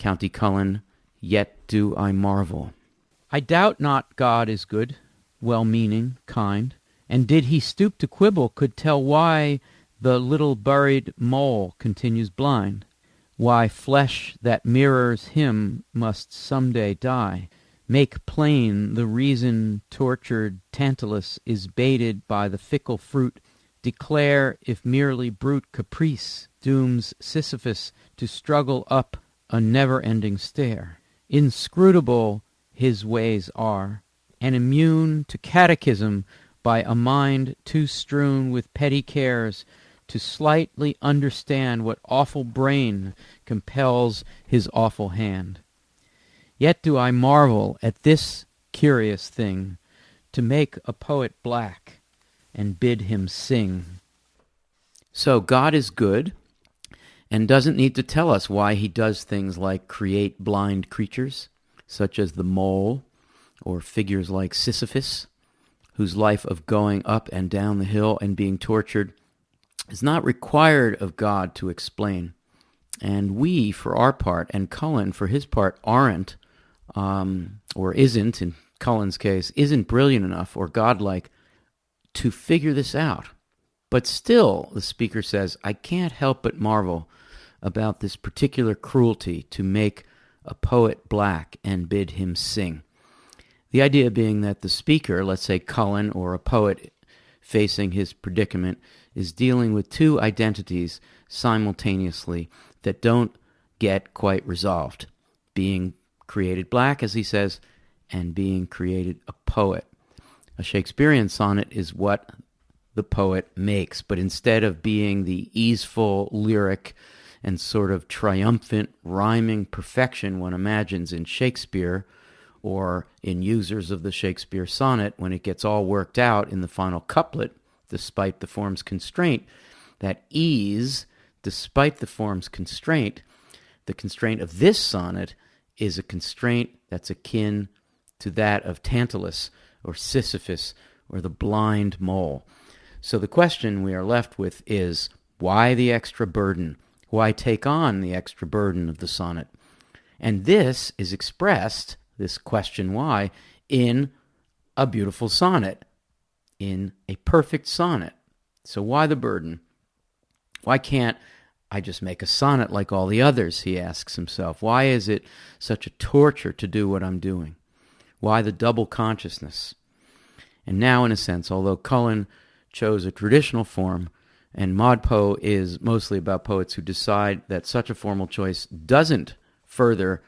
Countee Cullen, yet do I marvel. I doubt not God is good, well-meaning, kind, and did he stoop to quibble, could tell why the little buried mole continues blind, why flesh that mirrors him must someday die, make plain the reason tortured Tantalus is baited by the fickle fruit, declare if merely brute caprice dooms Sisyphus to struggle up a never-ending stair. Inscrutable his ways are, and immune to catechism by a mind too strewn with petty cares to slightly understand what awful brain compels his awful hand. Yet do I marvel at this curious thing, to make a poet black and bid him sing. So God is good and doesn't need to tell us why he does things like create blind creatures, such as the mole, or figures like Sisyphus, whose life of going up and down the hill and being tortured is not required of God to explain. And we, for our part, and Cullen, for his part, aren't, or isn't, in Cullen's case, isn't brilliant enough or godlike to figure this out. But still, the speaker says, I can't help but marvel about this particular cruelty to make a poet black and bid him sing. The idea being that the speaker, let's say Cullen or a poet facing his predicament, is dealing with two identities simultaneously that don't get quite resolved. Being created black, as he says, and being created a poet. A Shakespearean sonnet is what the poet makes, but instead of being the easeful lyric and sort of triumphant rhyming perfection one imagines in Shakespeare or in users of the Shakespeare sonnet when it gets all worked out in the final couplet, despite the form's constraint, that ease, despite the form's constraint, the constraint of this sonnet is a constraint that's akin to that of Tantalus or Sisyphus or the blind mole. So the question we are left with is, why the extra burden? Why take on the extra burden of the sonnet? And this is expressed, this question why, in a beautiful sonnet, in a perfect sonnet. So why the burden? Why can't I just make a sonnet like all the others, he asks himself. Why is it such a torture to do what I'm doing? Why the double consciousness? And now, in a sense, although Cullen chose a traditional form, and Modpo is mostly about poets who decide that such a formal choice doesn't further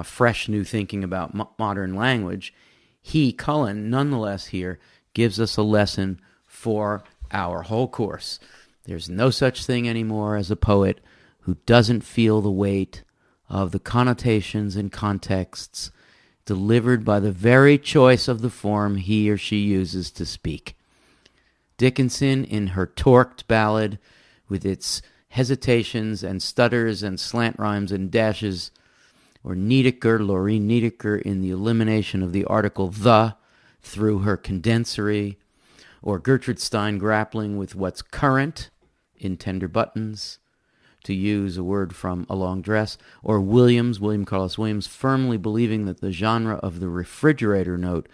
fresh new thinking about modern language, he, Cullen, nonetheless here gives us a lesson for our whole course. There's no such thing anymore as a poet who doesn't feel the weight of the connotations and contexts delivered by the very choice of the form he or she uses to speak. Dickinson, in her torqued ballad, with its hesitations and stutters and slant rhymes and dashes, or Niedecker, Laureen Niedecker, in the elimination of the article the through her condensory, or Gertrude Stein grappling with what's current in Tender Buttons, to use a word from A Long Dress, or William Carlos Williams, firmly believing that the genre of the refrigerator note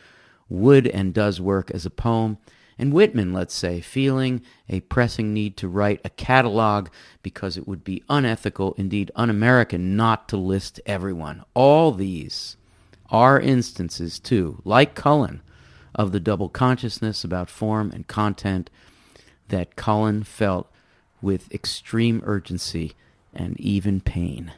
would and does work as a poem, and Whitman, let's say, feeling a pressing need to write a catalog because it would be unethical, indeed un-American, not to list everyone. All these are instances, too, like Cullen, of the double consciousness about form and content that Cullen felt with extreme urgency and even pain.